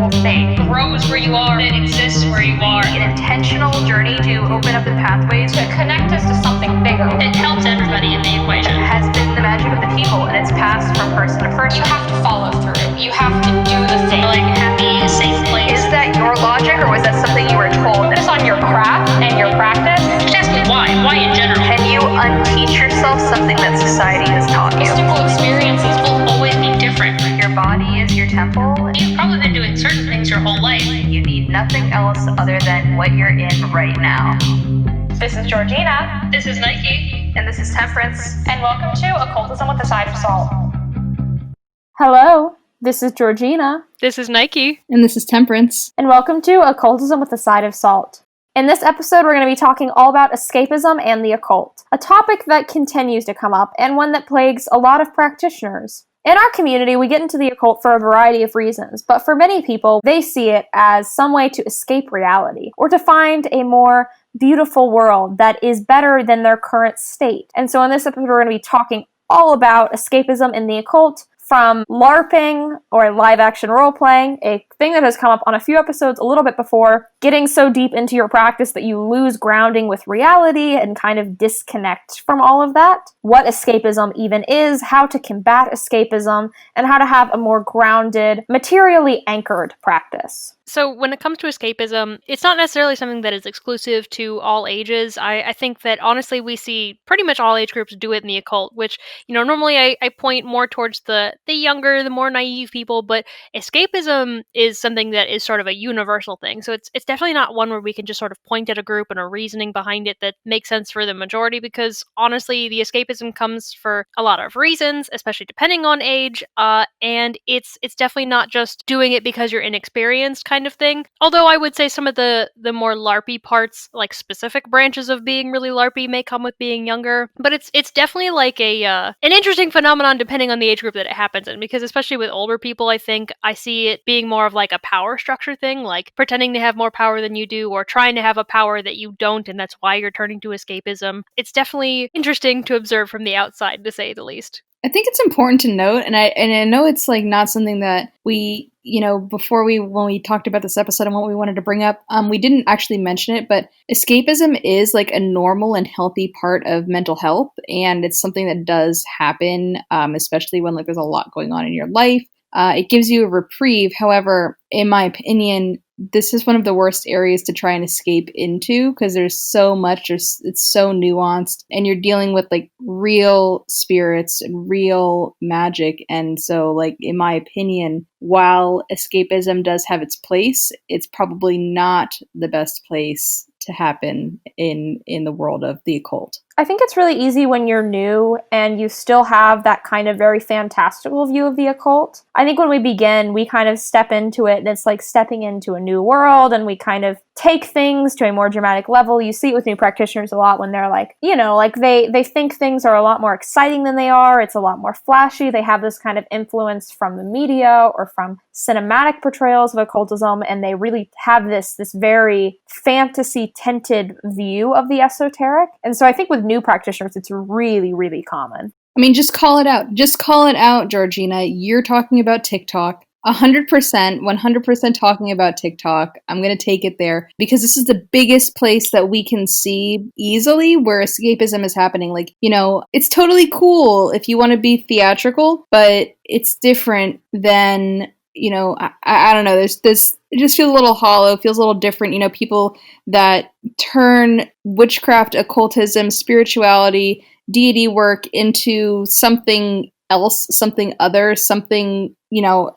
mental state. Grows where you are, it exists where you are. An intentional journey to open up the pathways To connect us to something bigger. It helps everybody in the equation. has been the magic of the people, and it's passed from person to person. You have to follow through. You have to do the thing. Like happy, safe place. Is that your logic, or was that something you were told? Focus on your craft and your practice. Just ask me why. Why in general? Can you unteach yourself something that society has taught you? Simple experiences will always be different. Your body is your temple. You've probably been doing certain things your whole life. You need nothing else other than what you're in right now. This is Georgina. This is Nike. And this is Temperance. And welcome to Occultism with a Side of Salt. Hello, this is Georgina. This is Nike. And this is Temperance. And welcome to Occultism with a Side of Salt. In this episode, we're going to be talking all about escapism and the occult, a topic that continues to come up and one that plagues a lot of practitioners. In our community, we get into the occult for a variety of reasons, but for many people, they see it as some way to escape reality or to find a more beautiful world that is better than their current state. And so in this episode, we're going to be talking all about escapism in the occult, from LARPing or live action role playing, a thing that has come up on a few episodes a little bit before, getting so deep into your practice that you lose grounding with reality and kind of disconnect from all of that, what escapism even is, how to combat escapism, and how to have a more grounded, materially anchored practice. So when it comes to escapism, it's not necessarily something that is exclusive to all ages. I think that honestly we see pretty much all age groups do it in the occult, which, normally I point more towards the younger, the more naive people, but escapism is something that is sort of a universal thing. So it's definitely not one where we can just sort of point at a group and a reasoning behind it that makes sense for the majority, because honestly the escapism comes for a lot of reasons, especially depending on age, and it's definitely not just doing it because you're inexperienced kind of thing. Although I would say some of the more LARPy parts, like specific branches of being really LARPy, may come with being younger. But it's definitely like an interesting phenomenon depending on the age group that it happens in, because especially with older people, I think I see it being more of like a power structure thing, like pretending to have more power than you do, or trying to have a power that you don't, and that's why you're turning to escapism. It's definitely interesting to observe from the outside, to say the least. I think it's important to note, and I know it's like not something that we, when we talked about this episode and what we wanted to bring up, we didn't actually mention it, but escapism is like a normal and healthy part of mental health, and it's something that does happen, especially when like there's a lot going on in your life. It gives you a reprieve. However, in my opinion, this is one of the worst areas to try and escape into, because there's so much, it's so nuanced, and you're dealing with like real spirits and real magic. And so like, in my opinion, while escapism does have its place, it's probably not the best place to happen in the world of the occult. I think it's really easy when you're new and you still have that kind of very fantastical view of the occult. I think when we begin, we kind of step into it and it's like stepping into a new world, and we kind of take things to a more dramatic level. You see it with new practitioners a lot when they're like, like they think things are a lot more exciting than they are. It's a lot more flashy. They have this kind of influence from the media or from cinematic portrayals of occultism, and they really have this very fantasy tinted view of the esoteric. And so I think with new practitioners, it's really, really common. I mean, just call it out. Just call it out, Georgina. You're talking about TikTok. 100% talking about TikTok. I'm going to take it there because this is the biggest place that we can see easily where escapism is happening. Like, it's totally cool if you want to be theatrical, but it's different than, I don't know. There's this, it just feels a little hollow, feels a little different. People that turn witchcraft, occultism, spirituality, deity work into something else, something other, something,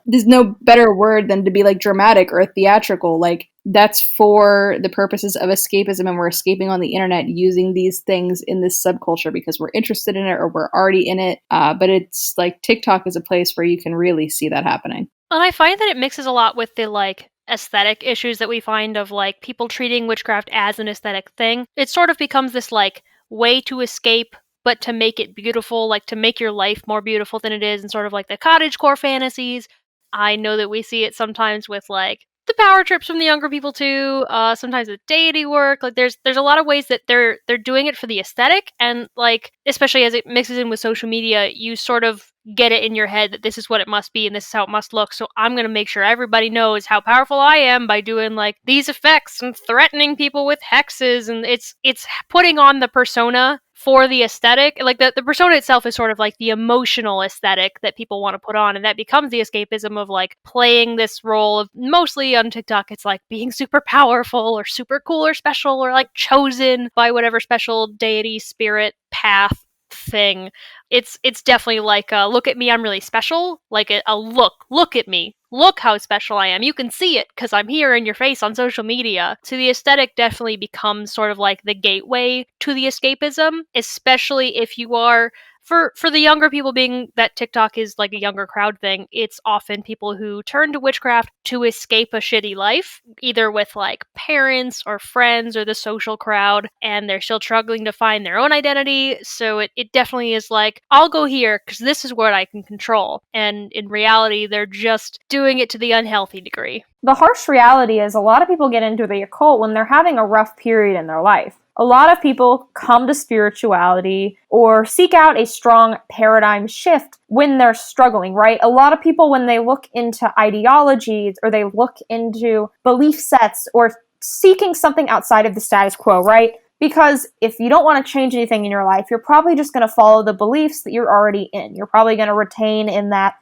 there's no better word than to be like dramatic or theatrical. Like, that's for the purposes of escapism, and we're escaping on the internet using these things in this subculture because we're interested in it or we're already in it. But it's like TikTok is a place where you can really see that happening. And I find that it mixes a lot with the like aesthetic issues that we find of like people treating witchcraft as an aesthetic thing. It sort of becomes this like way to escape, but to make it beautiful, like to make your life more beautiful than it is, and sort of like the cottagecore fantasies. I know that we see it sometimes with like the power trips from the younger people too. Sometimes the deity work. Like there's a lot of ways that they're doing it for the aesthetic, and like especially as it mixes in with social media, you sort of get it in your head that this is what it must be and this is how it must look. So I'm gonna make sure everybody knows how powerful I am by doing like these effects and threatening people with hexes, and it's putting on the persona for the aesthetic. Like the persona itself is sort of like the emotional aesthetic that people want to put on, and that becomes the escapism of like playing this role of, mostly on TikTok, it's like being super powerful or super cool or special or like chosen by whatever special deity, spirit, path thing. It's definitely like look at me, I'm really special. Like a look at me, look how special I am. You can see it because I'm here in your face on social media. So the aesthetic definitely becomes sort of like the gateway to the escapism, especially if you are, for the younger people, being that TikTok is like a younger crowd thing, it's often people who turn to witchcraft to escape a shitty life, either with like parents or friends or the social crowd, and they're still struggling to find their own identity. So it definitely is like, I'll go here because this is what I can control. And in reality, they're just doing it to the unhealthy degree. The harsh reality is a lot of people get into the occult when they're having a rough period in their life. A lot of people come to spirituality or seek out a strong paradigm shift when they're struggling, right? A lot of people, when they look into ideologies or they look into belief sets or seeking something outside of the status quo, right? Because if you don't want to change anything in your life, you're probably just going to follow the beliefs that you're already in. You're probably going to retain in that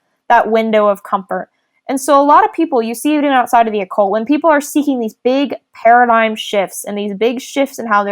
window of comfort. And so a lot of people, you see even outside of the occult, when people are seeking these big paradigm shifts and these big shifts in how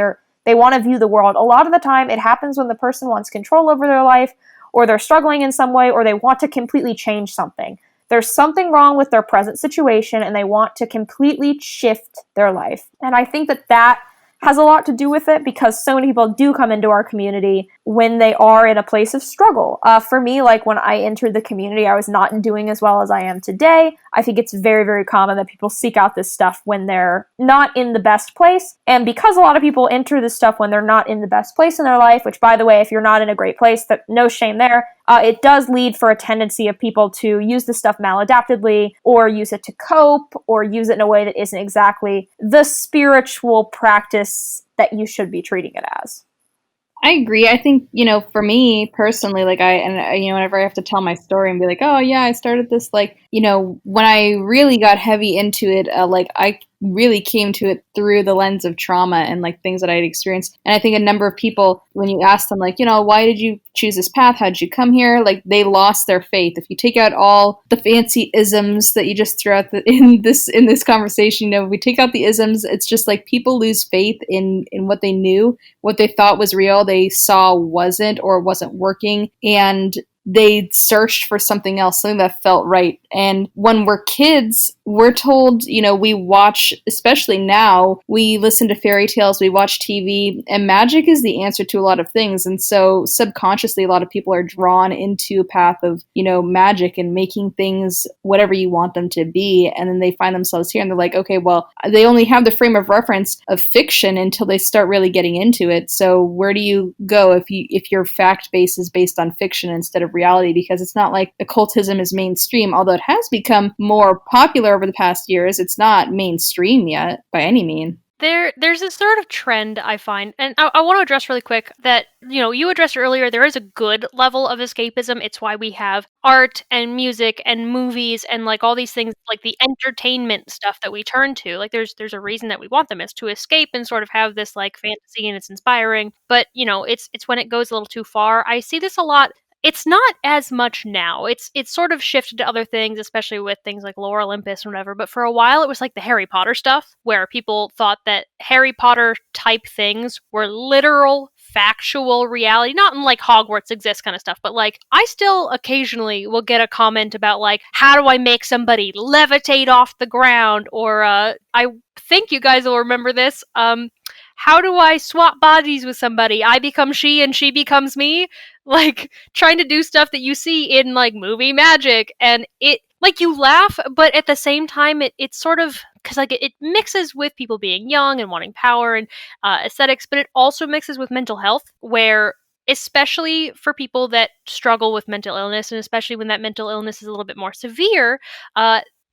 they want to view the world, a lot of the time it happens when the person wants control over their life, or they're struggling in some way, or they want to completely change something. There's something wrong with their present situation and they want to completely shift their life. And I think that has a lot to do with it, because so many people do come into our community when they are in a place of struggle. For me, like when I entered the community, I was not doing as well as I am today. I think it's very, very common that people seek out this stuff when they're not in the best place. And because a lot of people enter this stuff when they're not in the best place in their life, which, by the way, if you're not in a great place, no shame there, it does lead for a tendency of people to use this stuff maladaptively, or use it to cope, or use it in a way that isn't exactly the spiritual practice that you should be treating it as. I agree. I think, for me personally, like whenever I have to tell my story and be like, oh yeah, I started this, like, when I really got heavy into it, like I really came to it through the lens of trauma and like things that I had experienced. And I think a number of people, when you ask them like, why did you choose this path? How did you come here? Like they lost their faith. If you take out all the fancy isms that you just threw out in this conversation, if we take out the isms, it's just like people lose faith in what they knew, what they thought was real, they saw wasn't, or wasn't working. And they searched for something else, something that felt right. And when we're kids, we're told, we watch, especially now, we listen to fairy tales, we watch TV, and magic is the answer to a lot of things. And so subconsciously, a lot of people are drawn into a path of, magic and making things whatever you want them to be. And then they find themselves here and they're like, okay, well, they only have the frame of reference of fiction until they start really getting into it. So where do you go if your fact base is based on fiction instead of reality? Because it's not like occultism is mainstream, although it has become more popular over the past years. It's not mainstream yet by any mean. There's this sort of trend I find, and I want to address really quick that, you addressed earlier, there is a good level of escapism. It's why we have art and music and movies and like all these things, like the entertainment stuff that we turn to. Like there's a reason that we want them, is to escape and sort of have this like fantasy, and it's inspiring. But, it's when it goes a little too far. I see this a lot. It's not as much now. It's sort of shifted to other things, especially with things like Lore Olympus and whatever. But for a while, it was like the Harry Potter stuff, where people thought that Harry Potter type things were literal, factual reality. Not in like Hogwarts exists kind of stuff, but like I still occasionally will get a comment about like, how do I make somebody levitate off the ground? Or I think you guys will remember this. How do I swap bodies with somebody? I become she and she becomes me. Like, trying to do stuff that you see in, like, movie magic. And it, like, you laugh, but at the same time, it's sort of, because, like, it mixes with people being young and wanting power and aesthetics, but it also mixes with mental health, where, especially for people that struggle with mental illness, and especially when that mental illness is a little bit more severe,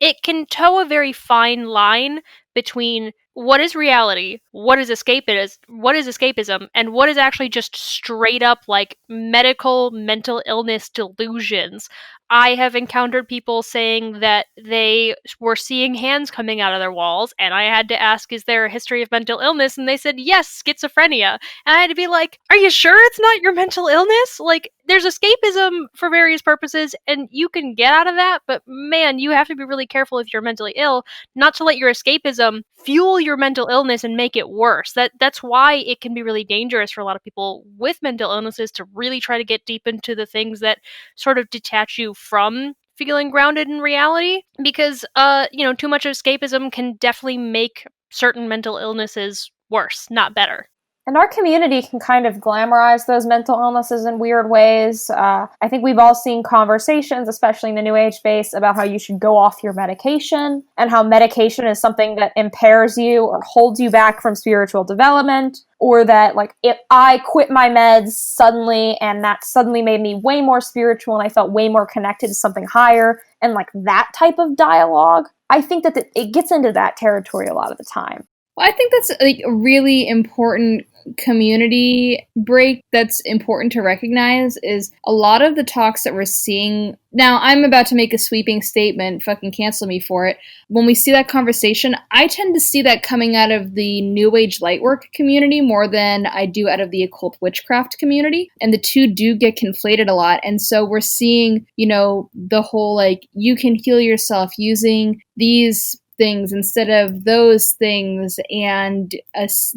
it can toe a very fine line between what is reality, what is escapism, and what is actually just straight up like medical mental illness delusions. I have encountered people saying that they were seeing hands coming out of their walls, and I had to ask, is there a history of mental illness? And they said, yes, schizophrenia. And I had to be like, are you sure it's not your mental illness? Like, there's escapism for various purposes, and you can get out of that, but man, you have to be really careful if you're mentally ill, not to let your escapism fuel your mental illness and make it worse. That's why it can be really dangerous for a lot of people with mental illnesses to really try to get deep into the things that sort of detach you from feeling grounded in reality, because too much of escapism can definitely make certain mental illnesses worse, not better. And our community can kind of glamorize those mental illnesses in weird ways. I think we've all seen conversations, especially in the New Age space, about how you should go off your medication and how medication is something that impairs you or holds you back from spiritual development, or that, like, if I quit my meds suddenly and that suddenly made me way more spiritual and I felt way more connected to something higher, and like that type of dialogue. I think that it gets into that territory a lot of the time. Well, I think that's like a really important community break that's important to recognize is a lot of the talks that we're seeing. Now, I'm about to make a sweeping statement, fucking cancel me for it. When we see that conversation, I tend to see that coming out of the New Age Lightwork community more than I do out of the occult witchcraft community. And the two do get conflated a lot. And so we're seeing, the whole, like, you can heal yourself using these things instead of those things, and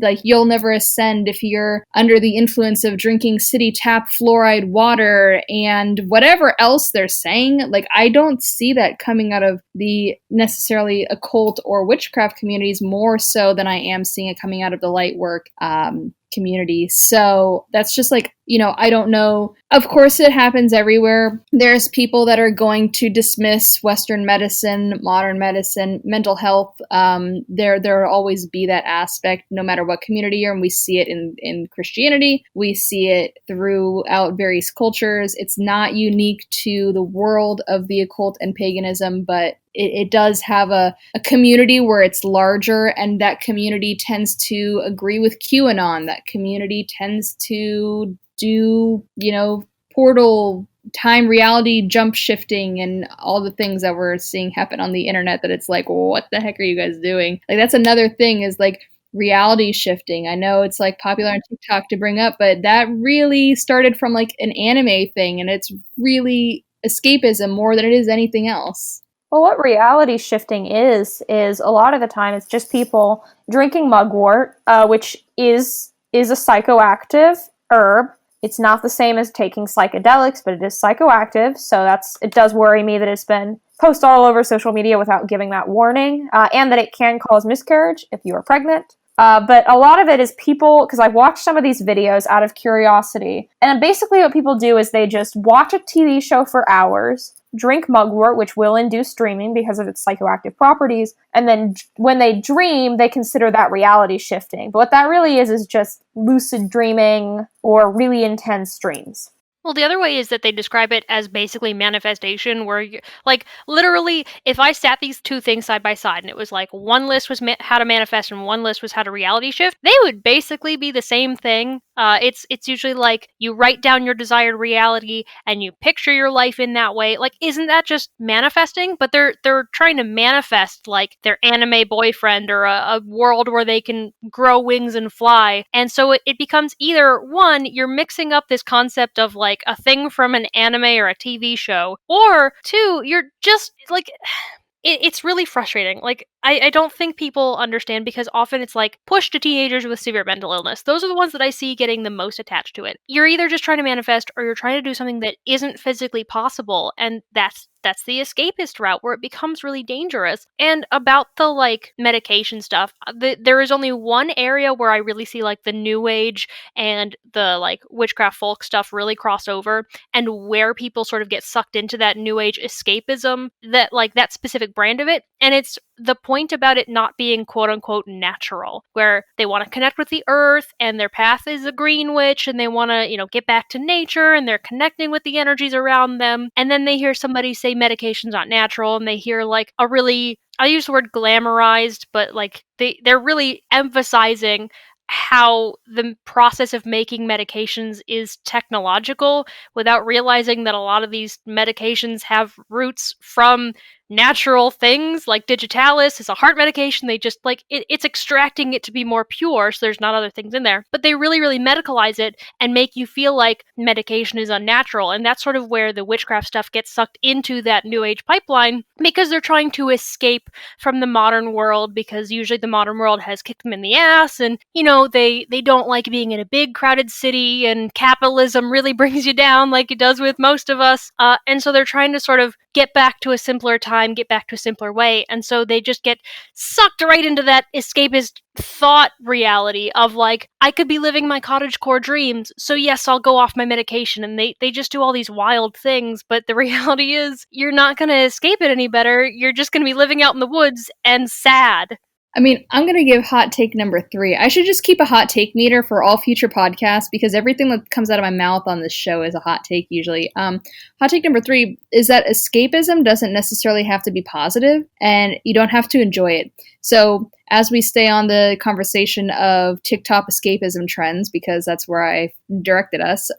like you'll never ascend if you're under the influence of drinking city tap fluoride water and whatever else they're saying. Like, I don't see that coming out of the necessarily occult or witchcraft communities more so than I am seeing it coming out of the light work community. So that's just like, I don't know. Of course, it happens everywhere. There's people that are going to dismiss Western medicine, modern medicine, mental health. There will always be that aspect, no matter what community you're in. We see it in Christianity. We see it throughout various cultures. It's not unique to the world of the occult and paganism, but it does have a community where it's larger, and that community tends to agree with QAnon. That community tends to do, portal time reality jump shifting and all the things that we're seeing happen on the internet that it's like, what the heck are you guys doing? Like, that's another thing, is like reality shifting. I know it's like popular on TikTok to bring up, but that really started from like an anime thing, and it's really escapism more than it is anything else. Well, what reality shifting is a lot of the time it's just people drinking mugwort, which is a psychoactive herb. It's not the same as taking psychedelics, but it is psychoactive. So it does worry me that it's been posted all over social media without giving that warning, and that it can cause miscarriage if you are pregnant. But a lot of it is people, because I watched some of these videos out of curiosity, and basically what people do is they just watch a TV show for hours, drink mugwort, which will induce dreaming because of its psychoactive properties, and then when they dream, they consider that reality shifting. But what that really is just lucid dreaming or really intense dreams. Well, the other way is that they describe it as basically manifestation, where like literally, if I sat these two things side by side and it was like one list was how to manifest and one list was how to reality shift, they would basically be the same thing. It's usually like you write down your desired reality and you picture your life in that way. Like, isn't that just manifesting? But they're trying to manifest like their anime boyfriend or a world where they can grow wings and fly. And so it becomes either one, you're mixing up this concept of like a thing from an anime or a TV show, or two, you're just like, it's really frustrating. Like, I don't think people understand, because often it's like push to teenagers with severe mental illness. Those are the ones that I see getting the most attached to it. You're either just trying to manifest or you're trying to do something that isn't physically possible, and that's the escapist route where it becomes really dangerous. And about the like medication stuff, there is only one area where I really see like the new age and the like witchcraft folk stuff really cross over, and where people sort of get sucked into that new age escapism, that like that specific brand of it, and it's the point about it not being quote unquote natural, where they want to connect with the earth and their path is a green witch and they want to, get back to nature and they're connecting with the energies around them. And then they hear somebody say medication's not natural and they hear like a really, I use the word glamorized, but like they're really emphasizing how the process of making medications is technological without realizing that a lot of these medications have roots from natural things. Like digitalis is a heart medication. They just like it's extracting it to be more pure, so there's not other things in there, but they really medicalize it and make you feel like medication is unnatural. And that's sort of where the witchcraft stuff gets sucked into that new age pipeline, because they're trying to escape from the modern world, because usually the modern world has kicked them in the ass, and they don't like being in a big crowded city, and capitalism really brings you down like it does with most of us, and so they're trying to sort of get back to a simpler time, get back to a simpler way. And so they just get sucked right into that escapist thought reality of like, I could be living my cottagecore dreams, so yes, I'll go off my medication. And they just do all these wild things, but the reality is you're not going to escape it any better. You're just going to be living out in the woods and sad. I mean, I'm going to give hot take number 3. I should just keep a hot take meter for all future podcasts, because everything that comes out of my mouth on this show is a hot take usually. Hot take number 3 is that escapism doesn't necessarily have to be positive, and you don't have to enjoy it. So as we stay on the conversation of TikTok escapism trends, because that's where I directed us,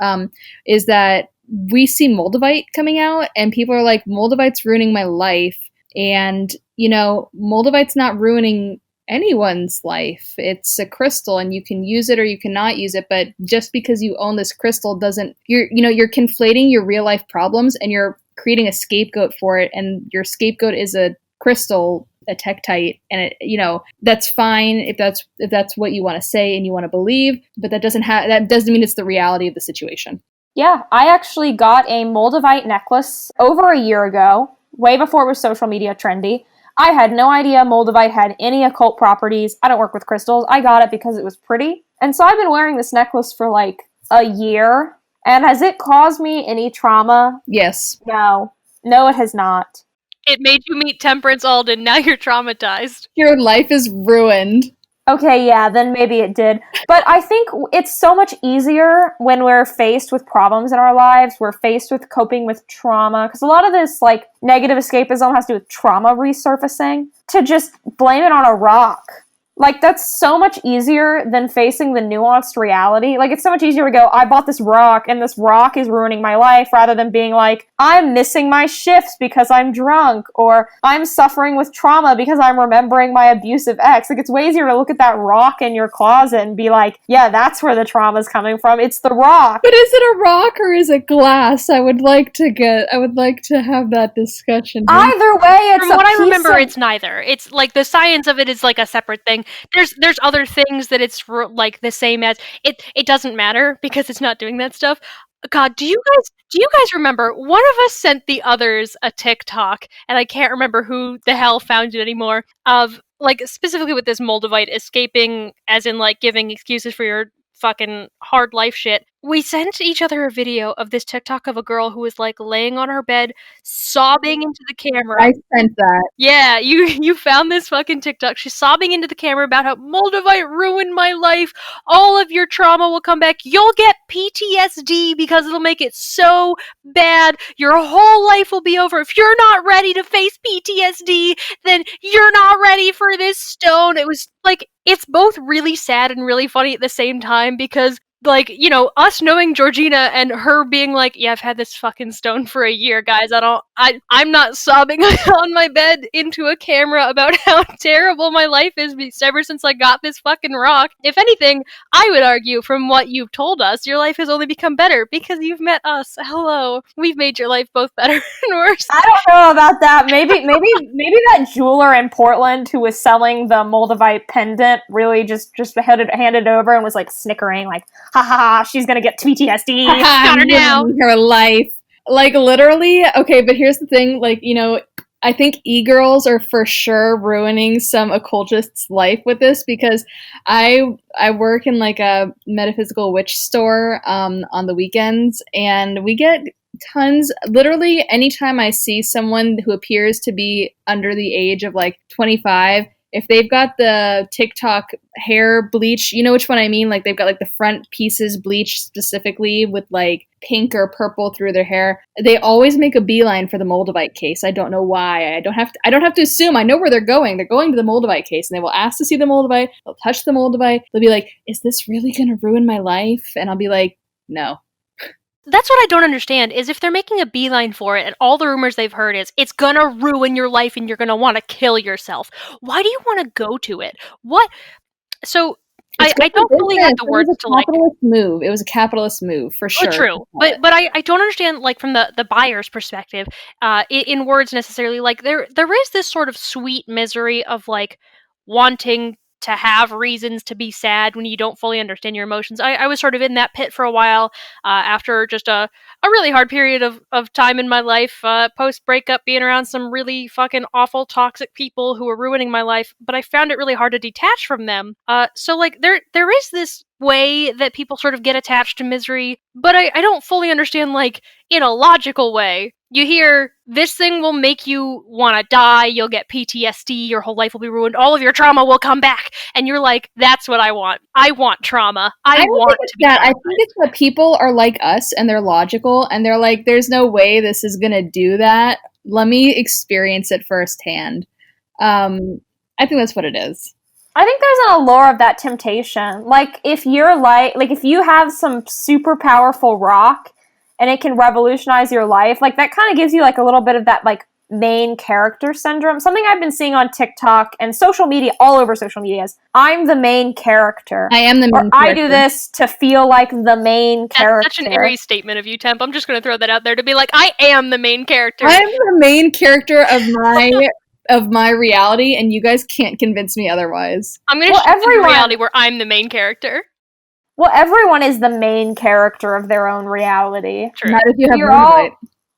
is that we see Moldavite coming out, and people are like, Moldavite's ruining my life. And, Moldavite's not ruining anyone's life. It's a crystal and you can use it or you cannot use it, but just because you own this crystal doesn't, you're conflating your real life problems and you're creating a scapegoat for it, and your scapegoat is a crystal, a tektite, and it, that's fine if that's what you want to say and you want to believe, but that doesn't mean it's the reality of the situation. Yeah, I actually got a Moldavite necklace over a year ago, way before it was social media trendy. I had no idea Moldavite had any occult properties. I don't work with crystals. I got it because it was pretty. And so I've been wearing this necklace for like a year. And has it caused me any trauma? Yes. No, it has not. It made you meet Temperance Alden. Now you're traumatized. Your life is ruined. Okay, yeah, then maybe it did. But I think it's so much easier when we're faced with problems in our lives. We're faced with coping with trauma. Because a lot of this, like, negative escapism has to do with trauma resurfacing. To just blame it on a rock. Like, that's so much easier than facing the nuanced reality. Like, it's so much easier to go, I bought this rock, and this rock is ruining my life, rather than being like, I'm missing my shifts because I'm drunk, or I'm suffering with trauma because I'm remembering my abusive ex. Like, it's way easier to look at that rock in your closet and be like, yeah, that's where the trauma's coming from. It's the rock. But is it a rock or is it glass? I would like to have that discussion. Either way, it's From what I remember, it's neither. It's like the science of it is like a separate thing. There's other things that it's like the same as. It doesn't matter because it's not doing that stuff. God, do you guys remember? One of us sent the others a TikTok, and I can't remember who the hell found it anymore, of like specifically with this Moldavite escaping, as in like giving excuses for your fucking hard life shit. We sent each other a video of this TikTok of a girl who was like laying on her bed, sobbing into the camera. I sent that. Yeah, you found this fucking TikTok. She's sobbing into the camera about how Moldavite ruined my life. All of your trauma will come back. You'll get PTSD because it'll make it so bad. Your whole life will be over. If you're not ready to face PTSD, then you're not ready for this stone. It was like, it's both really sad and really funny at the same time, because like, us knowing GEORGINA and her being like, yeah, I've had this fucking stone for a year, guys. I'm not sobbing on my bed into a camera about how terrible my life is ever since I got this fucking rock. If anything, I would argue from what you've told us, your life has only become better because you've met us. Hello. We've made your life both better and worse. I don't know about that. Maybe that jeweler in Portland who was selling the Moldavite pendant really just handed over and was like snickering, like, ha ha ha, she's gonna get PTSD. Got her now. Her life. Like, literally, okay, but here's the thing, like, I think e-girls are for sure ruining some occultist's life with this, because I work in like a metaphysical witch store on the weekends, and we get Tons. Literally, anytime I see someone who appears to be under the age of like 25, if they've got the TikTok hair bleach, you know which one I mean? Like they've got like the front pieces bleached specifically with like pink or purple through their hair. They always make a beeline for the Moldavite case. I don't know why. I don't have to assume. I know where they're going. They're going to the Moldavite case, and they will ask to see the Moldavite. They'll touch the Moldavite. They'll be like, "Is this really going to ruin my life?" And I'll be like, "No." That's what I don't understand, is if they're making a beeline for it and all the rumors they've heard is it's gonna ruin your life and you're gonna want to kill yourself. Why do you want to go to it? What? So I don't really have the words to like. It was a capitalist move for sure. True, but I don't understand like from the buyer's perspective, in words necessarily. Like there is this sort of sweet misery of like wanting to have reasons to be sad when you don't fully understand your emotions. I was sort of in that pit for a while after just a really hard period of time in my life, post breakup, being around some really fucking awful toxic people who were ruining my life, but I found it really hard to detach from them. So like there is this way that people sort of get attached to misery, but I don't fully understand like in a logical way. You hear, this thing will make you want to die, you'll get PTSD, your whole life will be ruined, all of your trauma will come back, and you're like, that's what I want. I want trauma. I want to be that. I think it's that people are like us, and they're logical, and they're like, there's no way this is going to do that. Let me experience it firsthand. I think that's what it is. I think there's an allure of that temptation. Like, if you're like if you have some super powerful rock, and it can revolutionize your life, like that kind of gives you like a little bit of that like main character syndrome. Something I've been seeing on TikTok and social media, all over social media, is I'm the main character. I am the main character. I do this to feel like the main character. That's such an Aries statement of you, Temp. I'm just going to throw that out there to be like, I am the main character. I am the main character of my reality, and you guys can't convince me otherwise. I'm going to shoot in reality where I'm the main character. Well, everyone is the main character of their own reality. True. Not if you have Moldavite.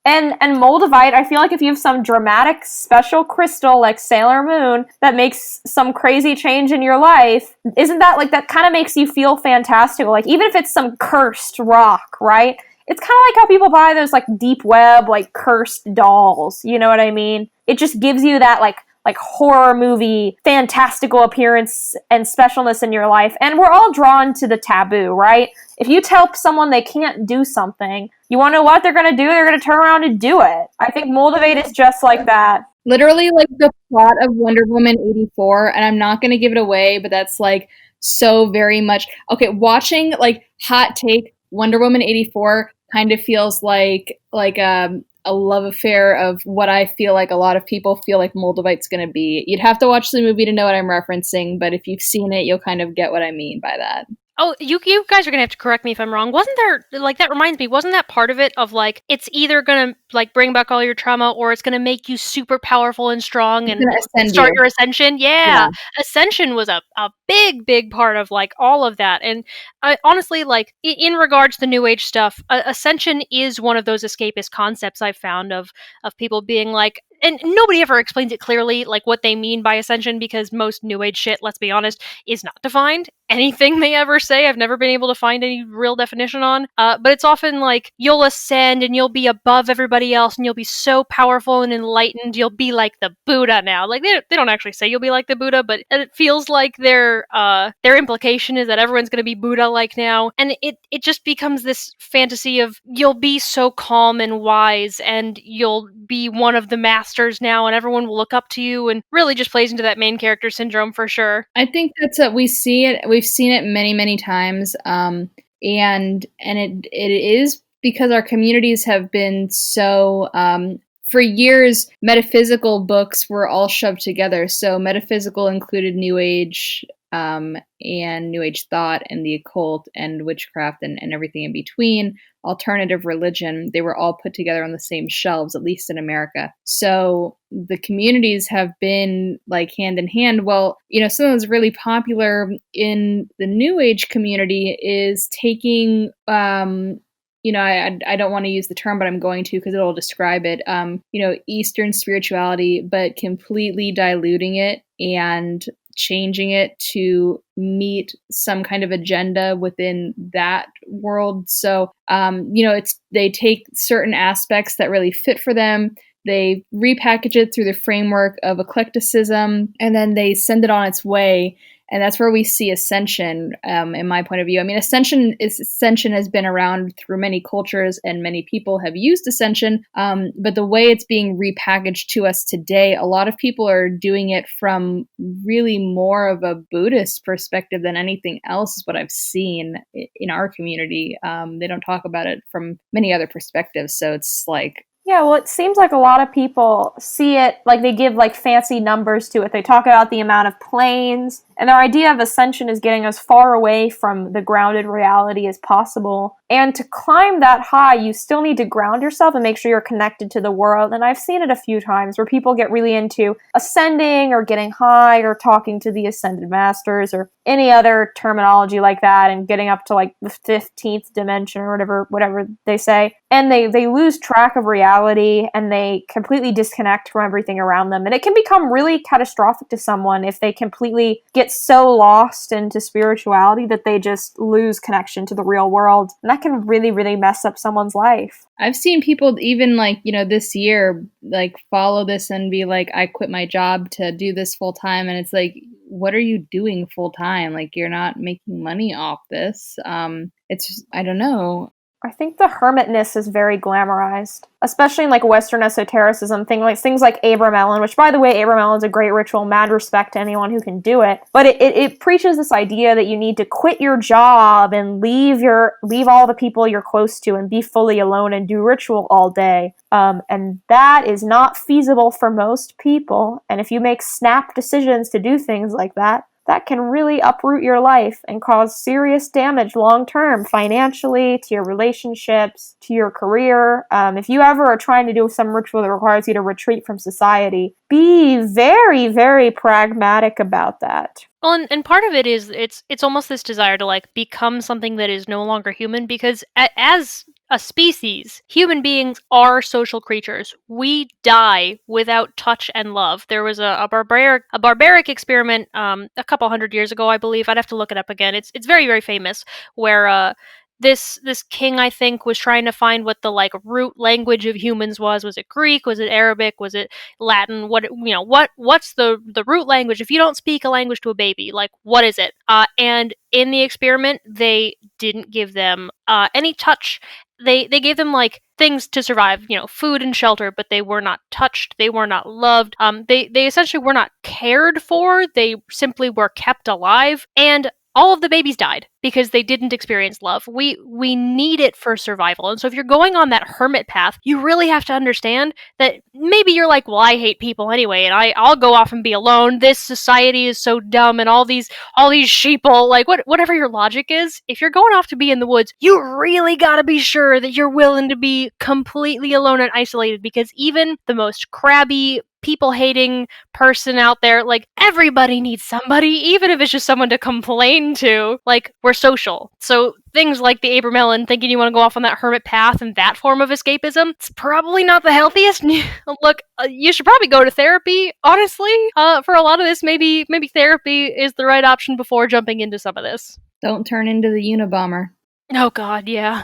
And Moldavite, I feel like if you have some dramatic special crystal like Sailor Moon that makes some crazy change in your life, isn't that like, that kind of makes you feel fantastical? Like, even if it's some cursed rock, right? It's kind of like how people buy those like deep web, like cursed dolls. You know what I mean? It just gives you that like horror movie, fantastical appearance and specialness in your life. And we're all drawn to the taboo, right? If you tell someone they can't do something, you want to know what they're going to do? They're going to turn around and do it. I think Moldavite is just like that. Literally like the plot of Wonder Woman 84, and I'm not going to give it away, but that's like so very much... Okay, watching like hot take Wonder Woman 84 kind of feels like a love affair of what I feel like a lot of people feel like Moldavite's going to be. You'd have to watch the movie to know what I'm referencing, but if you've seen it, you'll kind of get what I mean by that. Oh, you guys are going to have to correct me if I'm wrong. Wasn't there, like, that reminds me, wasn't that part of it of, like, it's either going to, like, bring back all your trauma or it's going to make you super powerful and strong and start your ascension? Yeah. Ascension was a big part of, like, all of that. And honestly, like, in regards to the New Age stuff, ascension is one of those escapist concepts I've found of people being like, and nobody ever explains it clearly, like what they mean by ascension, because most New Age shit, let's be honest, is not defined. Anything they ever say, I've never been able to find any real definition on. But it's often like, you'll ascend and you'll be above everybody else and you'll be so powerful and enlightened, you'll be like the Buddha now. Like, they don't actually say you'll be like the Buddha, but it feels like their implication is that everyone's going to be Buddha-like now. And it just becomes this fantasy of, you'll be so calm and wise and you'll be one of the masters now and everyone will look up to you, and really just plays into that main character syndrome for sure. I think that's what we see it. We've seen it many times, and it is because our communities have been so. For years, metaphysical books were all shoved together. So metaphysical included New Age and New Age thought and the occult and witchcraft and everything in between, alternative religion. They were all put together on the same shelves, at least in America. So the communities have been like hand in hand. Well, something that's really popular in the New Age community is taking, I don't want to use the term, but I'm going to because it'll describe it, Eastern spirituality, but completely diluting it and changing it to meet some kind of agenda within that world. So, they take certain aspects that really fit for them. They repackage it through the framework of eclecticism, and then they send it on its way. And that's where we see ascension, in my point of view. I mean, ascension has been around through many cultures, and many people have used ascension. But the way it's being repackaged to us today, a lot of people are doing it from really more of a Buddhist perspective than anything else, is what I've seen in our community. They don't talk about it from many other perspectives. So it's like, yeah, well, it seems like a lot of people see it, like they give like fancy numbers to it. They talk about the amount of planes, and their idea of ascension is getting as far away from the grounded reality as possible. And to climb that high, you still need to ground yourself and make sure you're connected to the world. And I've seen it a few times where people get really into ascending or getting high or talking to the ascended masters or any other terminology like that, and getting up to like the 15th dimension or whatever they say. And they lose track of reality, and they completely disconnect from everything around them. And it can become really catastrophic to someone if they completely get so lost into spirituality that they just lose connection to the real world. And that can really, really mess up someone's life. I've seen people even this year, follow this and be like, I quit my job to do this full time. And it's like, what are you doing full time? Like, you're not making money off this. I don't know. I think the hermitness is very glamorized, especially in like Western esotericism, things like Abramelin, which, by the way, Abramelin is a great ritual. Mad respect to anyone who can do it. But it preaches this idea that you need to quit your job and leave all the people you're close to and be fully alone and do ritual all day. And that is not feasible for most people. And if you make snap decisions to do things like that, that can really uproot your life and cause serious damage long-term, financially, to your relationships, to your career. If you ever are trying to do some ritual that requires you to retreat from society, be very, very pragmatic about that. Well, and part of it is it's almost this desire to like become something that is no longer human, because as a species, human beings are social creatures. We die without touch and love. There was a barbaric experiment a couple hundred years ago, I believe. I'd have to look it up again. It's very, very famous, where this king, I think, was trying to find what the like root language of humans was. Was it Greek? Was it Arabic? Was it Latin? What's the root language? If you don't speak a language to a baby, like, what is it? And in the experiment, they didn't give them any touch. They gave them like things to survive, food and shelter, but they were not touched. They were not loved. They essentially were not cared for. They simply were kept alive, and all of the babies died because they didn't experience love. We need it for survival. And so if you're going on that hermit path, you really have to understand that maybe you're like, well, I hate people anyway, and I'll go off and be alone. This society is so dumb, and all these sheeple, like whatever your logic is, if you're going off to be in the woods, you really gotta be sure that you're willing to be completely alone and isolated, because even the most crabby, people-hating person out there, like, everybody needs somebody, even if it's just someone to complain to. Like, we're social. So things like the Abramelin, thinking you want to go off on that hermit path and that form of escapism, it's probably not the healthiest. Look, you should probably go to therapy, honestly. For a lot of this, maybe therapy is the right option before jumping into some of this. Don't turn into the Unabomber. Oh god, yeah.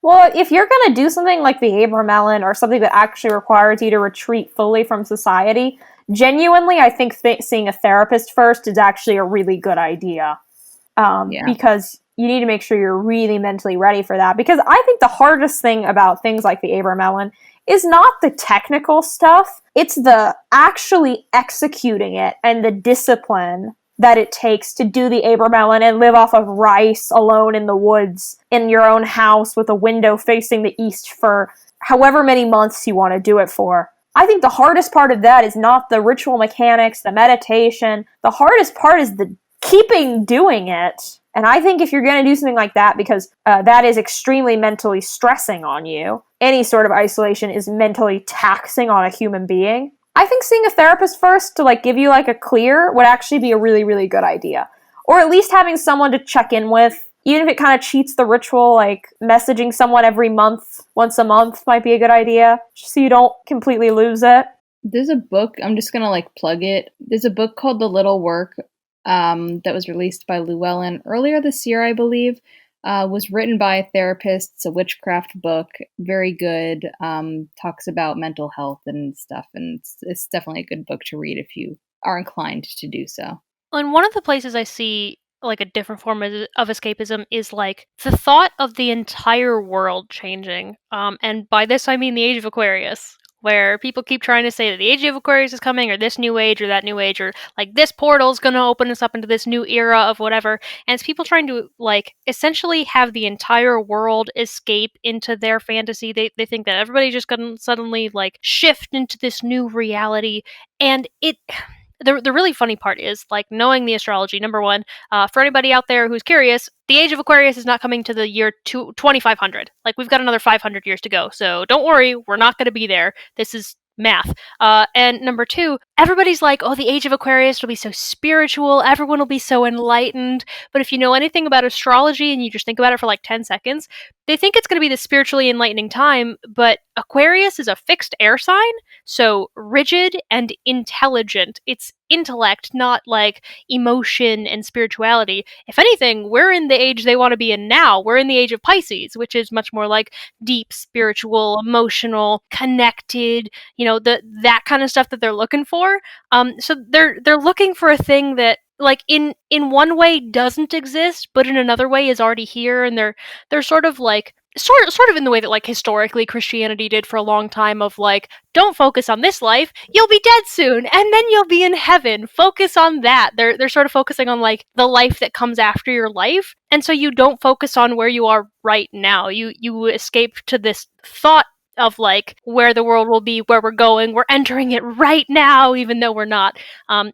Well, if you're going to do something like the Abramelin, or something that actually requires you to retreat fully from society, genuinely, I think seeing a therapist first is actually a really good idea. Because you need to make sure you're really mentally ready for that. Because I think the hardest thing about things like the Abramelin is not the technical stuff, it's the actually executing it and the discipline that it takes to do the Abramelin and live off of rice alone in the woods in your own house with a window facing the east for however many months you want to do it for. I think the hardest part of that is not the ritual mechanics, the meditation. The hardest part is the keeping doing it. And I think if you're going to do something like that, because that is extremely mentally stressing on you, any sort of isolation is mentally taxing on a human being. I think seeing a therapist first to like give you like a clear would actually be a really, really good idea. Or at least having someone to check in with, even if it kind of cheats the ritual, like messaging someone every month, once a month might be a good idea, just so you don't completely lose it. There's a book, I'm just gonna like plug it. There's a book called The Little Work that was released by Llewellyn earlier this year, I believe. Was written by a therapist. It's a witchcraft book, very good. Talks about mental health and stuff, and it's definitely a good book to read if you are inclined to do so. And one of the places I see like a different form of escapism is like the thought of the entire world changing. And by this I mean the Age of Aquarius, where people keep trying to say that the Age of Aquarius is coming, or this new age, or that new age, or like this portal's gonna open us up into this new era of whatever. And it's people trying to like essentially have the entire world escape into their fantasy. They think that everybody's just gonna suddenly like shift into this new reality, and it. The really funny part is like knowing the astrology. Number one, for anybody out there who's curious, the Age of Aquarius is not coming to the year 2500. Like we've got another 500 years to go. So don't worry, we're not going to be there. This is math. And number two, everybody's like, oh, the Age of Aquarius will be so spiritual. Everyone will be so enlightened. But if you know anything about astrology and you just think about it for like 10 seconds, they think it's going to be the spiritually enlightening time. But Aquarius is a fixed air sign, so rigid and intelligent. It's intellect, not like emotion and spirituality. If anything, we're in the age they want to be in now. We're in the age of Pisces, which is much more like deep, spiritual, emotional, connected, that kind of stuff that they're looking for. So they're looking for a thing that like in one way doesn't exist, but in another way is already here, and they're sort of like sort of in the way that like historically Christianity did for a long time, of like, don't focus on this life, you'll be dead soon and then you'll be in heaven, focus on that. They're sort of focusing on like the life that comes after your life, and so you don't focus on where you are right now. You escape to this thought of like where the world will be, where we're going, we're entering it right now, even though we're not.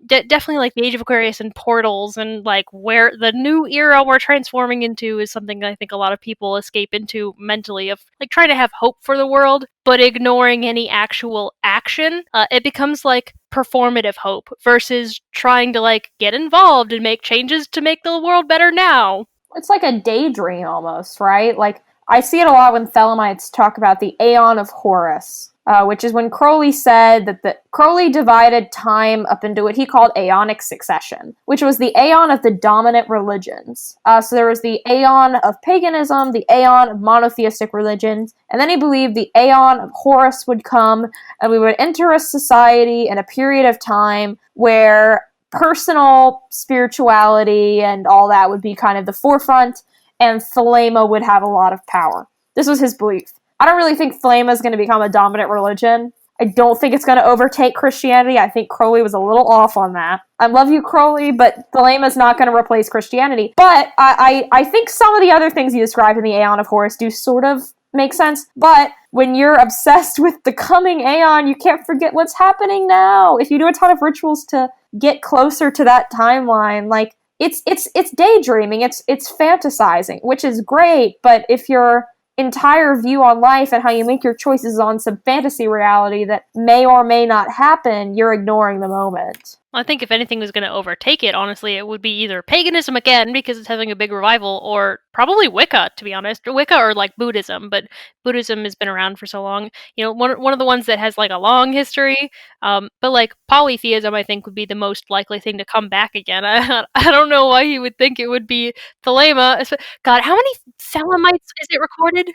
Definitely like the Age of Aquarius and portals, and like where the new era we're transforming into is something that I think a lot of people escape into mentally, of like trying to have hope for the world, but ignoring any actual action. It becomes like performative hope versus trying to like get involved and make changes to make the world better now. It's like a daydream almost, right? Like, I see it a lot when Thelemites talk about the Aeon of Horus, which is when Crowley said that Crowley divided time up into what he called Aeonic succession, which was the Aeon of the dominant religions. So there was the Aeon of paganism, the Aeon of monotheistic religions, and then he believed the Aeon of Horus would come, and we would enter a society in a period of time where personal spirituality and all that would be kind of the forefront, and Thelema would have a lot of power. This was his belief. I don't really think Thelema is going to become a dominant religion. I don't think it's going to overtake Christianity. I think Crowley was a little off on that. I love you, Crowley, but Thelema is not going to replace Christianity. But I think some of the other things you described in the Aeon of Horus do sort of make sense. But when you're obsessed with the coming Aeon, you can't forget what's happening now. If you do a ton of rituals to get closer to that timeline, like, it's daydreaming, it's fantasizing, which is great, but if your entire view on life and how you make your choices on some fantasy reality that may or may not happen, you're ignoring the moment. I think if anything was going to overtake it, honestly, it would be either paganism again, because it's having a big revival, or probably Wicca, to be honest. Wicca or like Buddhism, but Buddhism has been around for so long. One of the ones that has like a long history, but like polytheism, I think, would be the most likely thing to come back again. I don't know why you would think it would be Thelema. God, how many Thelemites is it recorded?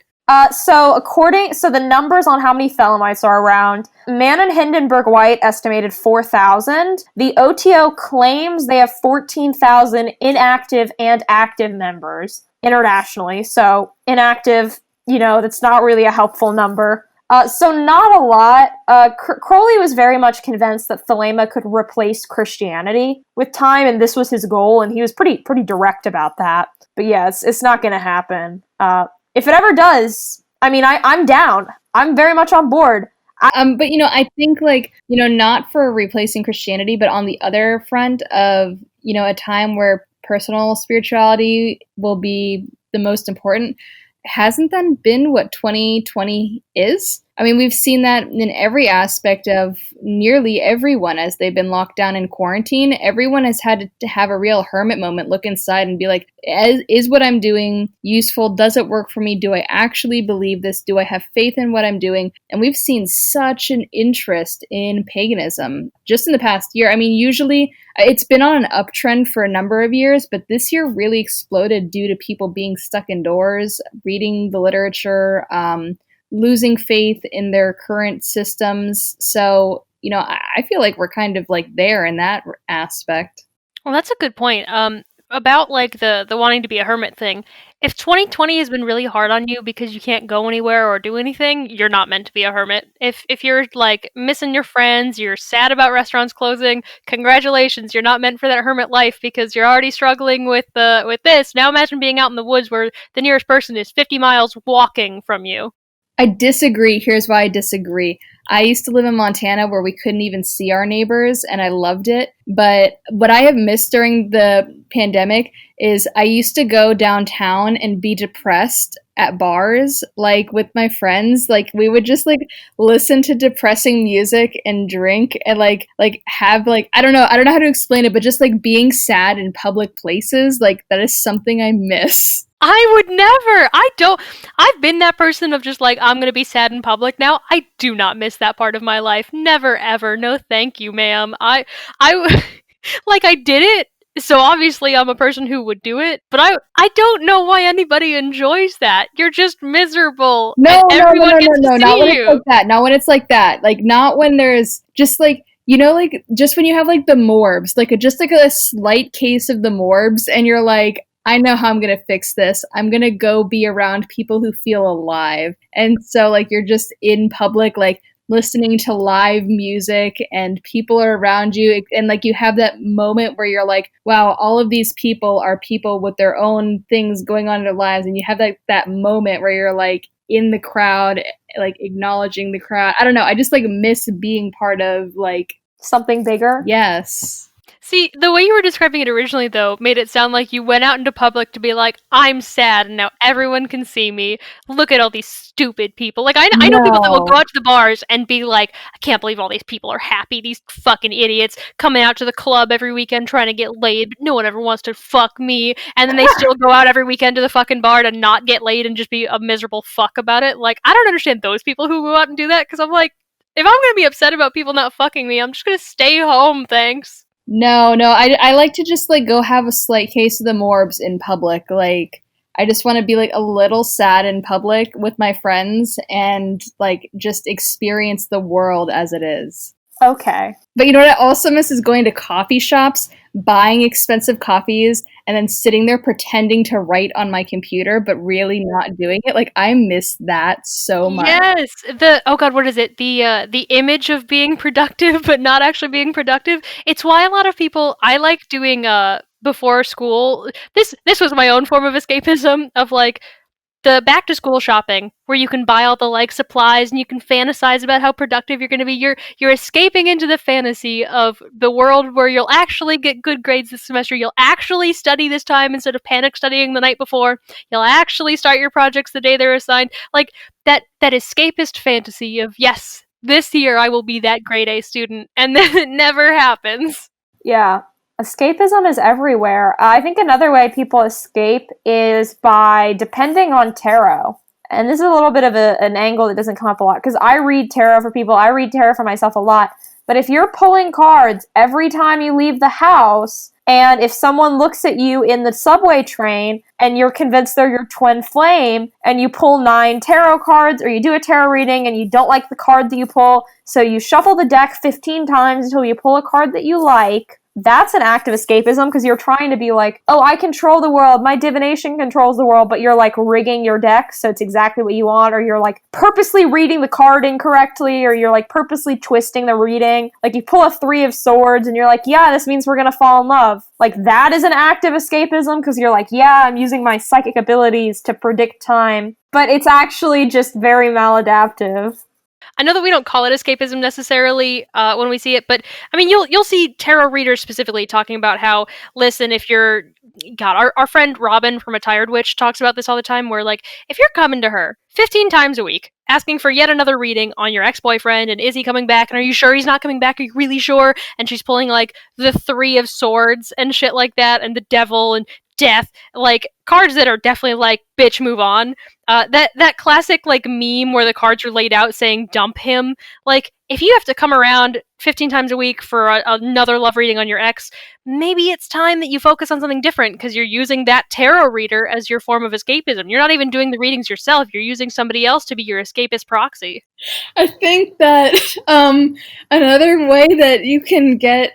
So the numbers on how many Thelemites are around, Mann and Hindenburg White estimated 4,000. The OTO claims they have 14,000 inactive and active members internationally. So inactive, that's not really a helpful number. So not a lot. Crowley was very much convinced that Thelema could replace Christianity with time, and this was his goal, and he was pretty direct about that. But yeah, it's not going to happen. If it ever does, I mean, I'm down. I'm very much on board. But I think like, not for replacing Christianity, but on the other front of, a time where personal spirituality will be the most important, hasn't that been what 2020 is? I mean, we've seen that in every aspect of nearly everyone as they've been locked down in quarantine. Everyone has had to have a real hermit moment, look inside and be like, is what I'm doing useful? Does it work for me? Do I actually believe this? Do I have faith in what I'm doing? And we've seen such an interest in paganism just in the past year. I mean, usually it's been on an uptrend for a number of years, but this year really exploded due to people being stuck indoors, reading the literature, losing faith in their current systems. So, you know, I feel like we're kind of like there in that aspect. Well, that's a good point. About like the wanting to be a hermit thing. If 2020 has been really hard on you because you can't go anywhere or do anything, you're not meant to be a hermit. If you're like missing your friends, you're sad about restaurants closing, congratulations, you're not meant for that hermit life because you're already struggling with this. Now imagine being out in the woods where the nearest person is 50 miles walking from you. I disagree. Here's why I disagree. I used to live in Montana where we couldn't even see our neighbors, and I loved it. But what I have missed during the pandemic is I used to go downtown and be depressed at bars, like with my friends. Like we would just like listen to depressing music and drink and like have like I don't know how to explain it, but just like being sad in public places, like that is something I miss. I would never. I've been that person of just like, I'm going to be sad in public now. I do not miss that part of my life. Never, ever. No, thank you, ma'am. I like, I did it. So obviously I'm a person who would do it, but I don't know why anybody enjoys that. You're just miserable. No, gets not when see it's like that. Not when it's like that. Like, not when there's just like, you know, like, just when you have like the morbs, like just like a slight case of the morbs, and you're like, I know how I'm going to fix this. I'm going to go be around people who feel alive. And so like you're just in public, like listening to live music and people are around you. And like you have that moment where you're like, wow, all of these people are people with their own things going on in their lives. And you have that moment where you're like in the crowd, like acknowledging the crowd. I don't know. I just like miss being part of like something bigger. Yes. See, the way you were describing it originally, though, made it sound like you went out into public to be like, I'm sad, and now everyone can see me. Look at all these stupid people. Like, I know people that will go out to the bars and be like, I can't believe all these people are happy. These fucking idiots coming out to the club every weekend trying to get laid, but no one ever wants to fuck me. And then they still go out every weekend to the fucking bar to not get laid and just be a miserable fuck about it. Like, I don't understand those people who go out and do that, because I'm like, if I'm gonna be upset about people not fucking me, I'm just gonna stay home, thanks. No, I like to just like go have a slight case of the morbs in public. Like I just want to be like a little sad in public with my friends and like just experience the world as it is. Okay. But you know what I also miss is going to coffee shops, buying expensive coffees, and then sitting there pretending to write on my computer, but really not doing it. Like, I miss that so much. Yes! Oh god, what is it? The image of being productive, but not actually being productive. It's why a lot of people, I like doing, before school, this was my own form of escapism, of like, the back to school shopping, where you can buy all the like supplies and you can fantasize about how productive you're going to be. You're escaping into the fantasy of the world where you'll actually get good grades this semester. You'll actually study this time instead of panic studying the night before. You'll actually start your projects the day they're assigned. Like that escapist fantasy of, yes, this year I will be that grade A student, and then it never happens. Yeah. Escapism is everywhere. I think another way people escape is by depending on tarot. And this is a little bit of an angle that doesn't come up a lot, because I read tarot for people. I read tarot for myself a lot. But if you're pulling cards every time you leave the house, and if someone looks at you in the subway train and you're convinced they're your twin flame, and you pull 9 tarot cards, or you do a tarot reading and you don't like the card that you pull, so you shuffle the deck 15 times until you pull a card that you like, that's an act of escapism, because you're trying to be like, oh, I control the world, my divination controls the world, but you're like rigging your deck so it's exactly what you want, or you're like purposely reading the card incorrectly, or you're like purposely twisting the reading. Like you pull a 3 of swords and you're like, yeah, this means we're gonna fall in love. Like that is an act of escapism, because you're like, yeah, I'm using my psychic abilities to predict time. But it's actually just very maladaptive. I know that we don't call it escapism necessarily when we see it, but I mean, you'll see tarot readers specifically talking about how, listen, if you're, God, our friend Robin from A Tired Witch talks about this all the time, where like, if you're coming to her 15 times a week, asking for yet another reading on your ex-boyfriend, and is he coming back, and are you sure he's not coming back, are you really sure? And she's pulling like the Three of Swords and shit like that, and the Devil and Death, like cards that are definitely like, bitch, move on. That classic like meme where the cards are laid out saying dump him. Like, if you have to come around 15 times a week for another love reading on your ex, maybe it's time that you focus on something different, because you're using that tarot reader as your form of escapism. You're not even doing the readings yourself, you're using somebody else to be your escapist proxy. I think that another way that you can get,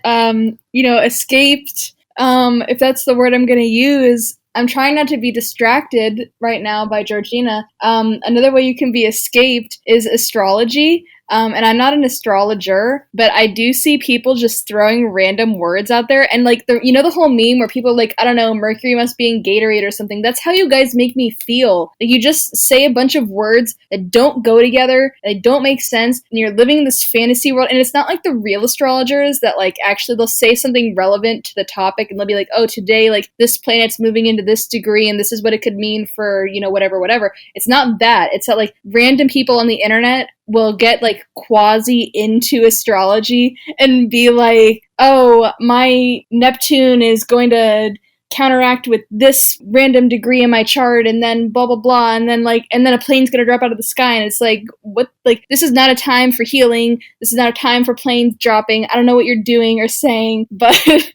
escaped, if that's the word I'm going to use, I'm trying not to be distracted right now by Georgina. Another way you can be escaped is astrology. And I'm not an astrologer, but I do see people just throwing random words out there. And like, the whole meme where people are like, I don't know, Mercury must be in Gatorade or something. That's how you guys make me feel. Like, you just say a bunch of words that don't go together, they don't make sense, and you're living in this fantasy world. And it's not like the real astrologers that like actually they'll say something relevant to the topic, and they'll be like, oh, today like this planet's moving into this degree and this is what it could mean for, whatever. It's not that. It's that like random people on the internet will get like quasi into astrology and be like, oh, my Neptune is going to counteract with this random degree in my chart, and then blah blah blah, and then a plane's gonna drop out of the sky, and it's like, what? Like, this is not a time for healing, this is not a time for planes dropping. I don't know what you're doing or saying, but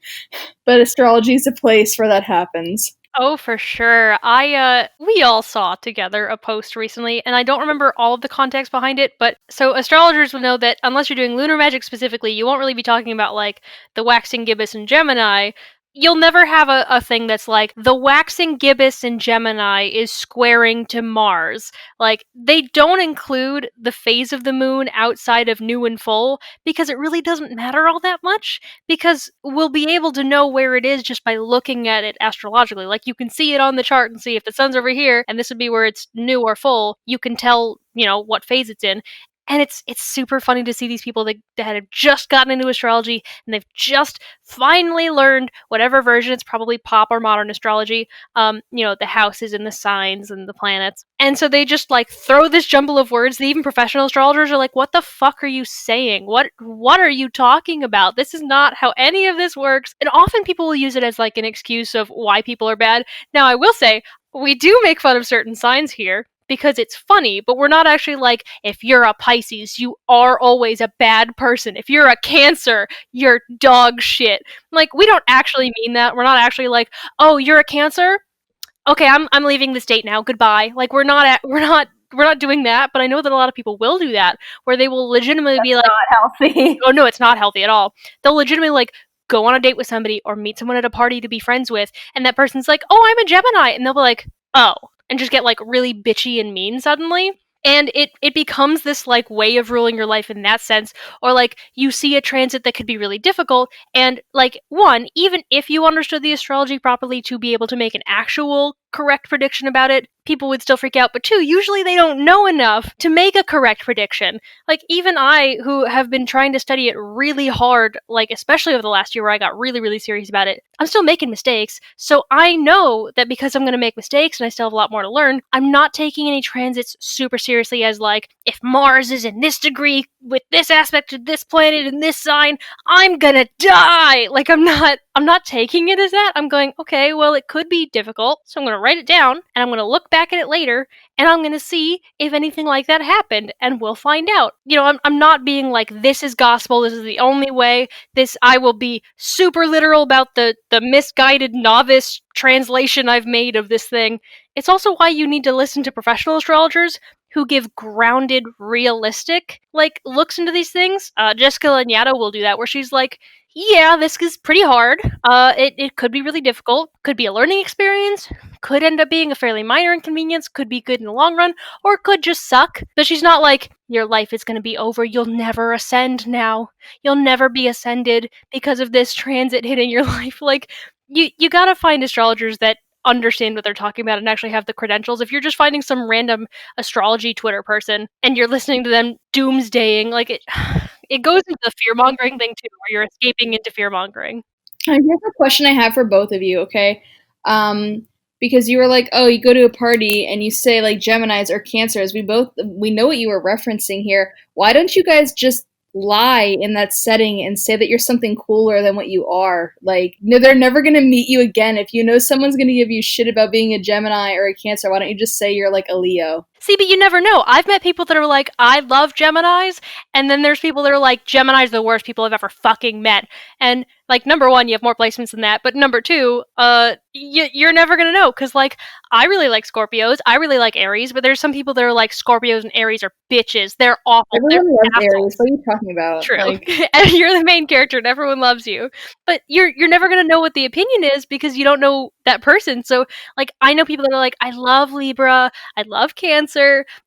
astrology is a place where that happens. Oh, for sure. We all saw together a post recently, and I don't remember all of the context behind it, but so astrologers will know that unless you're doing lunar magic specifically, you won't really be talking about like the waxing gibbous in Gemini. You'll never have a thing that's like, the waxing gibbous in Gemini is squaring to Mars. Like, they don't include the phase of the moon outside of new and full, because it really doesn't matter all that much, because we'll be able to know where it is just by looking at it astrologically. Like, you can see it on the chart and see if the sun's over here, and this would be where it's new or full. You can tell, what phase it's in. And it's super funny to see these people that have just gotten into astrology, and they've just finally learned whatever version. It's probably pop or modern astrology. The houses and the signs and the planets. And so they just like throw this jumble of words that even professional astrologers are like, what the fuck are you saying? What are you talking about? This is not how any of this works. And often people will use it as like an excuse of why people are bad. Now, I will say, we do make fun of certain signs here, because it's funny, but we're not actually like, if you're a Pisces, you are always a bad person. If you're a Cancer, you're dog shit. Like, we don't actually mean that. We're not actually like, oh, you're a Cancer? Okay, I'm leaving this date now. Goodbye. Like, we're not doing that, but I know that a lot of people will do that, where they will legitimately be like, not healthy. Oh no, it's not healthy at all. They'll legitimately like go on a date with somebody or meet someone at a party to be friends with, and that person's like, oh, I'm a Gemini, and they'll be like, oh, and just get like really bitchy and mean suddenly. And it becomes this like way of ruling your life in that sense. Or like, you see a transit that could be really difficult, and like, one, even if you understood the astrology properly to be able to make an actual correct prediction about it, people would still freak out. But two, usually they don't know enough to make a correct prediction. Like, even I, who have been trying to study it really hard, like especially over the last year where I got really, really serious about it, I'm still making mistakes. So I know that because I'm going to make mistakes and I still have a lot more to learn, I'm not taking any transits super seriously as like, if Mars is in this degree with this aspect of this planet in this sign, I'm gonna die. Like, I'm not taking it as that. I'm going, okay, well, it could be difficult, so I'm gonna write it down, and I'm gonna look back at it later, and I'm gonna see if anything like that happened, and we'll find out. I'm not being like, this is gospel, this is the only way, I will be super literal about the misguided novice translation I've made of this thing. It's also why you need to listen to professional astrologers who give grounded, realistic, like, looks into these things. Jessica Lanyadoo will do that, where she's like, yeah, this is pretty hard. It could be really difficult, could be a learning experience, could end up being a fairly minor inconvenience, could be good in the long run, or could just suck. But she's not like, your life is going to be over, you'll never ascend now. You'll never be ascended because of this transit hitting your life. Like, you gotta find astrologers that understand what they're talking about and actually have the credentials. If you're just finding some random astrology Twitter person and you're listening to them doomsdaying, like, it goes into the fear-mongering thing too, where you're escaping into fear-mongering. Here's a question I have for both of you, okay? because you were like, oh, you go to a party and you say like Geminis or Cancers. We know what you were referencing here. Why don't you guys just lie in that setting and say that you're something cooler than what you are? Like, no, they're never going to meet you again. If you know someone's going to give you shit about being a Gemini or a Cancer, why don't you just say you're like a Leo? See, but you never know. I've met people that are like, I love Geminis, and then there's people that are like, Geminis are the worst people I've ever fucking met. And, like, number one, you have more placements than that, but number two, you're never gonna know, because, like, I really like Scorpios, I really like Aries, but there's some people that are like, Scorpios and Aries are bitches. They're awful. Everyone They're loves assholes. Aries. What are you talking about? True. Like, And you're the main character and everyone loves you. But you're never gonna know what the opinion is because you don't know that person. So, like, I know people that are like, I love Libra, I love Cancer.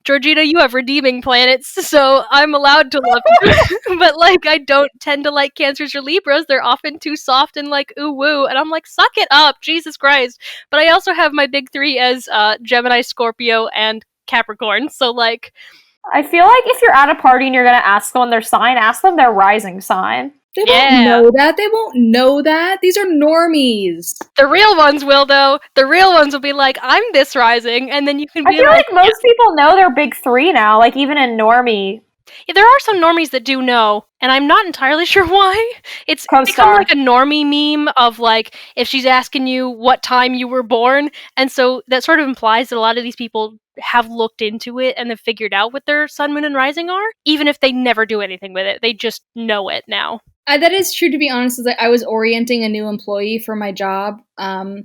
Georgina, you have redeeming planets, so I'm allowed to love you. But, like, I don't tend to like Cancers or Libras. They're often too soft and, like, ooh woo. And I'm like, suck it up, Jesus Christ. But I also have my big three as Gemini, Scorpio, and Capricorn. So, like, I feel like if you're at a party and you're gonna ask someone their sign, ask them their rising sign. they won't know that. They won't know that. These are normies. The real ones will, though. The real ones will be like, I'm this rising, and then you can I be feel like, like most people know their big three now, like even in normie. yeah, there are some normies that do know, and I'm not entirely sure why. It's become Co-star. like a normie meme of, like, if she's asking you what time you were born, and so that sort of implies that a lot of these people have looked into it and have figured out what their sun, moon, and rising are, even if they never do anything with it. They just know it now. That is true, to be honest. Is that I was orienting a new employee for my job, and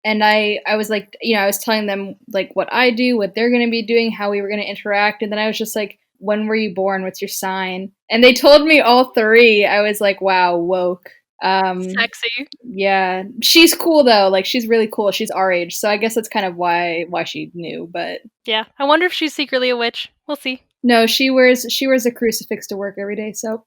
I was like, I was telling them like what I do, what they're going to be doing, how we were going to interact, and then I was just like, when were you born? What's your sign? And they told me all three. I was like, wow, woke. Sexy. Yeah, she's cool though. Like, she's really cool. She's our age, so I guess that's kind of why she knew. But Yeah, I wonder if she's secretly a witch. We'll see. no, she wears a crucifix to work every day. So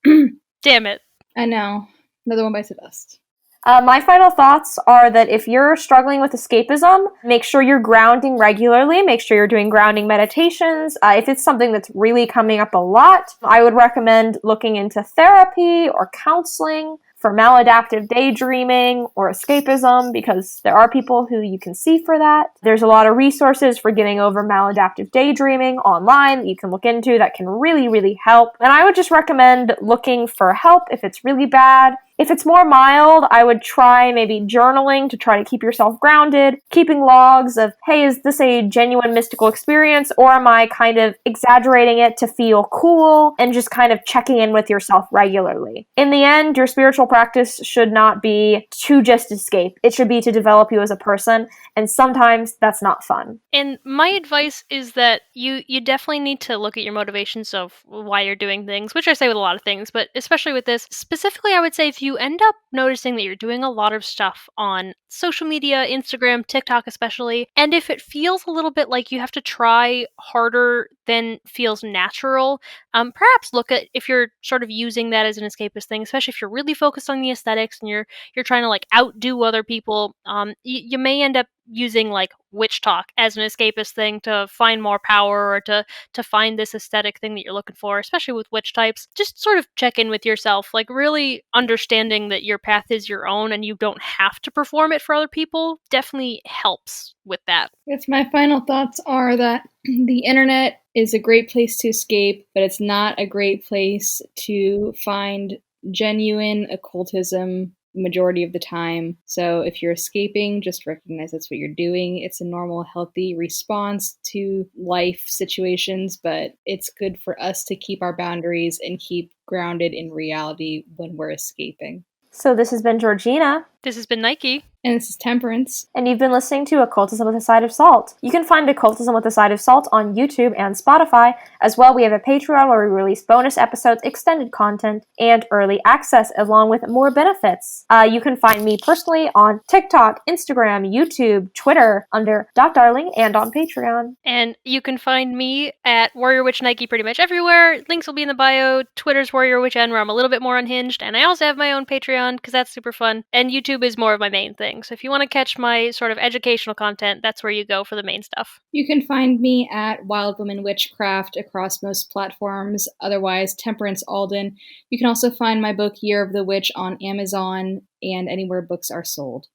Damn it. I know, another one bites the dust. My final thoughts are that if you're struggling with escapism, make sure you're grounding regularly. Make sure you're doing grounding meditations. If it's something that's really coming up a lot, I would recommend looking into therapy or counseling for maladaptive daydreaming or escapism, because there are people who you can see for that. There's a lot of resources for getting over maladaptive daydreaming online that you can look into that can really, really help. And I would just recommend looking for help if it's really bad. If it's more mild, I would try maybe journaling to try to keep yourself grounded, keeping logs of, hey, is this a genuine mystical experience, or am I kind of exaggerating it to feel cool, and just kind of checking in with yourself regularly. In the end, your spiritual practice should not be to just escape. It should be to develop you as a person, and sometimes that's not fun. And my advice is that you definitely need to look at your motivations of why you're doing things, which I say with a lot of things, but especially with this. Specifically, I would say if you end up noticing that you're doing a lot of stuff on social media, Instagram, TikTok especially, and if it feels a little bit like you have to try harder than feels natural, perhaps look at if you're sort of using that as an escapist thing, especially if you're really focused on the aesthetics and you're trying to like outdo other people. You may end up using like witch talk as an escapist thing to find more power or to find this aesthetic thing that you're looking for, especially with witch types. Just sort of check in with yourself, like really understanding that your path is your own and you don't have to perform it for other people definitely helps with that. Yes, my final thoughts are that the internet is a great place to escape, but it's not a great place to find genuine occultism majority of the time. So if you're escaping, just recognize that's what you're doing. It's a normal, healthy response to life situations, but it's good for us to keep our boundaries and keep grounded in reality when we're escaping. So this has been Georgina. This has been Nike. And this is Temperance. And you've been listening to Occultism with a Side of Salt. You can find Occultism with a Side of Salt on YouTube and Spotify. As well, we have a Patreon where we release bonus episodes, extended content, and early access, along with more benefits. You can find me personally on TikTok, Instagram, YouTube, Twitter, under .darling, and on Patreon. And you can find me at Warrior Witch Nike pretty much everywhere. Links will be in the bio. Twitter's Warrior Witch N, where I'm a little bit more unhinged. And I also have my own Patreon, because that's super fun. And YouTube is more of my main thing. So if you want to catch my sort of educational content, that's where you go for the main stuff. You can find me at Wild Woman Witchcraft across most platforms, otherwise Temperance Alden. You can also find my book Year of the Witch on Amazon and anywhere books are sold.